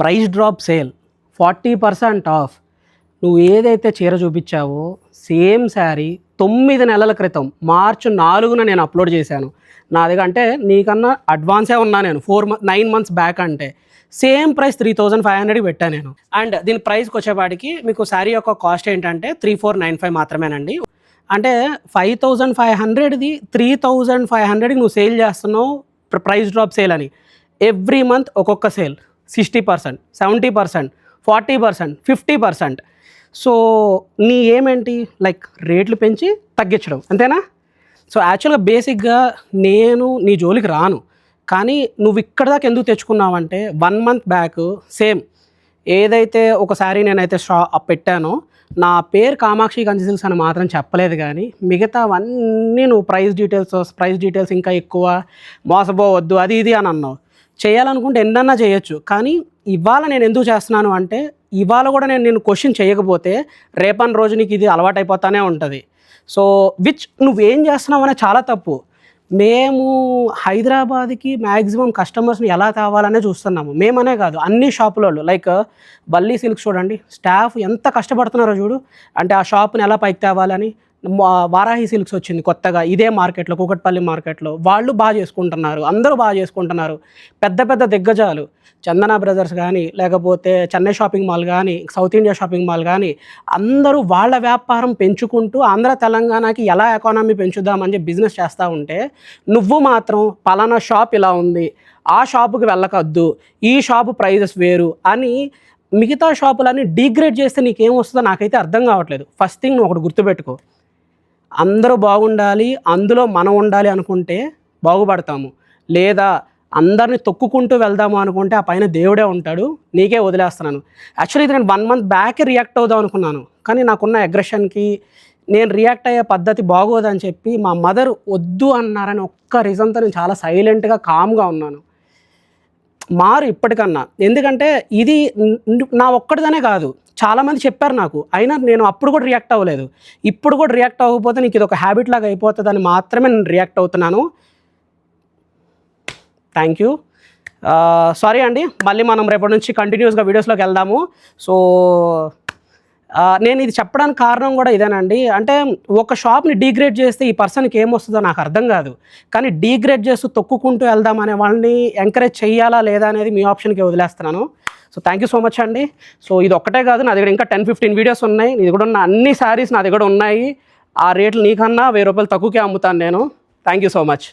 Price drop sale 40% of. నువ్వు ఏదైతే చీర చూపించావో సేమ్ శారీ 9 నెలల క్రితం మార్చి 4న నేను అప్లోడ్ చేశాను. నా దగ్గర అంటే నీకన్నా అడ్వాన్సే ఉన్నా నేను 9 months బ్యాక్. అంటే సేమ్ ప్రైస్ 3500కి పెట్టాను నేను. అండ్ దీని ప్రైస్కి వచ్చేపాటికి మీకు శారీ యొక్క కాస్ట్ ఏంటంటే 3495 మాత్రమేనండి. అంటే 5500ది 3500కి నువ్వు సేల్ చేస్తున్నావు ప్రైస్ డ్రాప్ సేల్ అని. ఎవ్రీ మంత్ ఒక్కొక్క సేల్ 60%, 70%, 40%, 50%. సో నీ ఏమేంటి లైక్ రేట్లు పెంచి తగ్గించడం అంతేనా? సో యాక్చువల్గా బేసిక్గా నేను నీ జోలికి రాను, కానీ నువ్వు ఇక్కడ దాకా ఎందుకు తెచ్చుకున్నావంటే 1 month బ్యాక్ సేమ్ ఏదైతే ఒకసారి నేనైతే పెట్టానో నా పేరు కామాక్షి కంచి సిల్క్స్ అని మాత్రం చెప్పలేదు, కానీ మిగతావన్నీ నువ్వు ప్రైస్ డీటెయిల్స్ ఇంకా ఎక్కువ మోసపోవద్దు అది ఇది అని అన్నావు. చేయాలనుకుంటే ఎన్నన్నా చేయొచ్చు, కానీ ఇవాళ నేను ఎందుకు చేస్తున్నాను అంటే ఇవాళ కూడా నేను క్వశ్చన్ చేయకపోతే రేపటి రోజు నీకు ఇది అలవాటైపోతానే ఉంటుంది. సో నువ్వేం చేస్తున్నావు అనే చాలా తప్పు. మేము హైదరాబాద్కి మ్యాక్సిమం కస్టమర్స్ని ఎలా తేవాలనే చూస్తున్నాము. మేమనే కాదు, అన్ని షాపులలో లైక్ బల్లీ సిల్క్స్ చూడండి, స్టాఫ్ ఎంత కష్టపడుతున్నారో చూడు. అంటే ఆ షాప్ని ఎలా పైకి తేవాలని. వారాహి సిల్క్స్ వచ్చింది కొత్తగా ఇదే మార్కెట్లో, కూకట్పల్లి మార్కెట్లో. వాళ్ళు బాగా చేసుకుంటున్నారు, అందరూ బాగా చేసుకుంటున్నారు. పెద్ద పెద్ద దిగ్గజాలు చందన బ్రదర్స్ కానీ, లేకపోతే చెన్నై షాపింగ్ మాల్ కానీ, సౌత్ ఇండియా షాపింగ్ మాల్ కానీ అందరూ వాళ్ళ వ్యాపారం పెంచుకుంటూ ఆంధ్ర తెలంగాణకి ఎలా ఎకానమీ పెంచుదామని చెప్పి బిజినెస్ చేస్తూ ఉంటే నువ్వు మాత్రం పలానా షాప్ ఇలా ఉంది, ఆ షాపుకి వెళ్ళకద్దు, ఈ షాపు ప్రైజెస్ వేరు అని మిగతా షాపులన్నీ డీగ్రేడ్ చేస్తే నీకేం వస్తుందో నాకైతే అర్థం కావట్లేదు. ఫస్ట్ థింగ్ నువ్వు ఒకటి గుర్తుపెట్టుకో, అందరూ బాగుండాలి అందులో మనం ఉండాలి అనుకుంటే బాగుపడతాము, లేదా అందరిని తొక్కుకుంటూ వెళ్దాము అనుకుంటే ఆ పైన దేవుడే ఉంటాడు. నీకే వదిలేస్తున్నాను. యాక్చువల్లీ ఇది నేను 1 month బ్యాక్ రియాక్ట్ అవుదాం అనుకున్నాను, కానీ నాకున్న అగ్రెషన్కి నేను రియాక్ట్ అయ్యే పద్ధతి బాగోదని చెప్పి మా మదర్ వద్దు అన్నారని ఒక్క రీజన్తో నేను చాలా సైలెంట్గా కామ్గా ఉన్నాను. మారు ఇప్పటికన్నా, ఎందుకంటే ఇది నా ఒక్కడిదనే కాదు, చాలామంది చెప్పారు నాకు, అయినా నేను అప్పుడు కూడా రియాక్ట్ అవ్వలేదు. ఇప్పుడు కూడా రియాక్ట్ అవ్వకపోతే నీకు ఇది ఒక హ్యాబిట్ లాగా అయిపోతుందని మాత్రమే నేను రియాక్ట్ అవుతున్నాను. థ్యాంక్ యూ, సారీ అండి. మళ్ళీ మనం రేపటి నుంచి కంటిన్యూస్గా వీడియోస్లోకి వెళ్దాము. సో నేను ఇది చెప్పడానికి కారణం కూడా ఇదేనండి. అంటే ఒక షాప్ని డీగ్రేడ్ చేస్తే ఈ పర్సన్కి ఏమొస్తుందో నాకు అర్థం కాదు, కానీ డీగ్రేడ్ చేస్తూ తొక్కుకుంటూ వెళ్దామనే వాళ్ళని ఎంకరేజ్ చేయాలా లేదా అనేది మీ ఆప్షన్కి వదిలేస్తున్నాను. So thank you so much అండి. సో ఇది ఒక్కటే కాదు, నా దగ్గర ఇంకా 10-15 వీడియోస్ ఉన్నాయి. ఇది కూడా ఉన్న అన్ని శారీస్ నా దగ్గర ఉన్నాయి. ఆ రేట్లు నీకన్నా 1000 రూపాయలు తక్కువకే అమ్ముతాను నేను. Thank you so much.